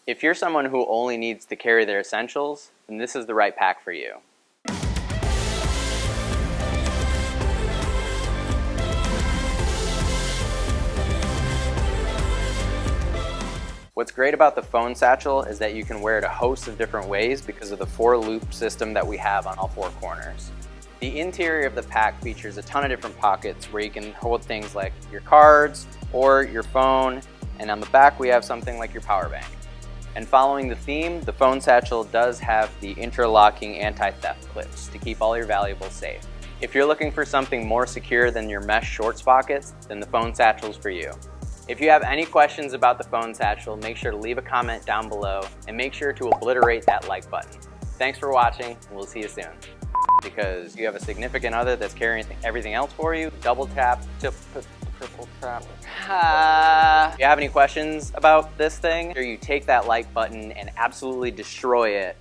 If you're someone who only needs to carry their essentials, then this is the right pack for you. What's great about the phone satchel is that you can wear it a host of different ways because of the 4-loop system that we have on all 4 corners. The interior of the pack features a ton of different pockets where you can hold things like your cards or your phone, and on the back we have something like your power bank. And following the theme, the phone satchel does have the interlocking anti-theft clips to keep all your valuables safe. If you're looking for something more secure than your mesh shorts pockets, then the phone satchel is for you. If you have any questions about the phone satchel, make sure to leave a comment down below and make sure to obliterate that like button. Thanks for watching, and we'll see you soon. Because you have a significant other that's carrying everything else for you, double tap, triple tap. If you have any questions about this thing, you take that like button and absolutely destroy it